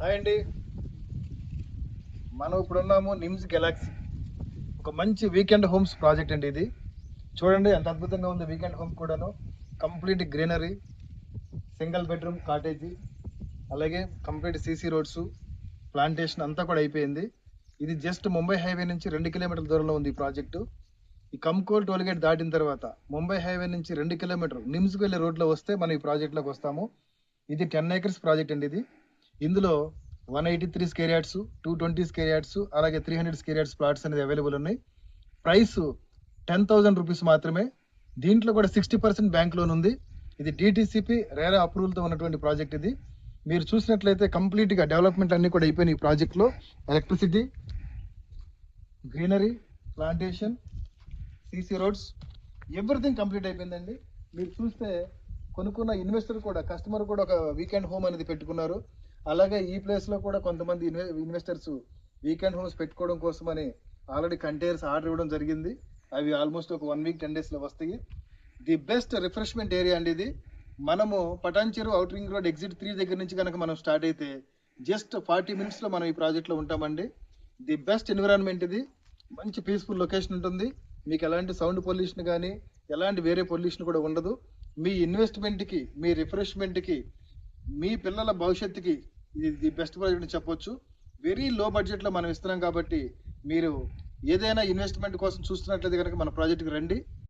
Hi అండి. మనం ఇప్పుడు ఉన్నాము నిమ్స్ గెలాక్సీ. ఒక మంచి వీకెండ్ హోమ్స్ ప్రాజెక్ట్ అండి ఇది. చూడండి ఎంత అద్భుతంగా ఉంది వీకెండ్ హోమ్ కూడాను. Complete greenery, single bedroom cottage, అలాగే కంప్లీట్ సీసీ రోడ్స్, ప్లాంటేషన్ అంతా కూడా అయిపోయింది. ఇది జస్ట్ ముంబై హైవే నుంచి 2 కిలోమీటర్ల దూరంలో ఉంది ఈ ప్రాజెక్టు. ఈ కంకోల్ టోల్గేట్ దాటిన తర్వాత ముంబై హైవే నుంచి 2 కిలోమీటర్ నిమ్స్కి వెళ్ళే రోడ్లో వస్తే మనం ఈ ప్రాజెక్ట్లోకి వస్తాము. ఇది 10 acres ప్రాజెక్ట్ అండి ఇది. ఇందులో 183 స్క్వేర్ యార్డ్స్, 220 స్క్వేర్ యార్డ్స్, అలాగే 300 స్క్వేర్ యార్డ్స్ ప్లాట్స్ అనేది అవైలబుల్ ఉన్నాయి. ప్రైస్ 10,000 రూపీస్ మాత్రమే. దీంట్లో కూడా 60% బ్యాంక్ లోన్ ఉంది. ఇది డిటిసిపి రేరా అప్రూవల్తో ఉన్నటువంటి ప్రాజెక్ట్ ఇది. మీరు చూసినట్లయితే కంప్లీట్గా డెవలప్మెంట్ అన్ని కూడా అయిపోయినాయి ఈ ప్రాజెక్ట్లో. Electricity, greenery, plantation, CC roads, everything complete అయిపోయిందండి. మీరు చూస్తే కొనుక్కున్న ఇన్వెస్టర్ కూడా, కస్టమర్ కూడా ఒక వీకెండ్ హోమ్ అనేది పెట్టుకున్నారు. అలాగే ఈ ప్లేస్లో కూడా కొంతమంది ఇన్వెస్టర్స్ వీకెండ్ హోమ్స్ పెట్టుకోవడం కోసమని ఆల్రెడీ కంటైనర్స్ ఆర్డర్ ఇవ్వడం జరిగింది. అవి ఆల్మోస్ట్ ఒక 1 week 10 daysలో వస్తాయి. ది బెస్ట్ రిఫ్రెష్మెంట్ ఏరియా అండి ఇది. మనము Patancheru outer ring road exit 3 దగ్గర నుంచి కనుక మనం స్టార్ట్ అయితే జస్ట్ 40 minutesలో మనం ఈ ప్రాజెక్ట్లో ఉంటామండి. ది బెస్ట్ ఎన్విరాన్మెంట్ ఇది. మంచి పీస్ఫుల్ లొకేషన్ ఉంటుంది. మీకు ఎలాంటి సౌండ్ పొల్యూషన్ కానీ ఎలాంటి వేరే పొల్యూషన్ కూడా ఉండదు. మీ ఇన్వెస్ట్మెంట్కి, మీ రిఫ్రెష్మెంట్కి, మీ పిల్లల భవిష్యత్తుకి ఇది ది బెస్ట్ ప్రాజెక్ట్ అని చెప్పొచ్చు. వెరీ లో బడ్జెట్లో మనం ఇస్తున్నాం కాబట్టి మీరు ఏదైనా ఇన్వెస్ట్మెంట్ కోసం చూస్తున్నట్లయితే కనుక మన ప్రాజెక్ట్కి రండి.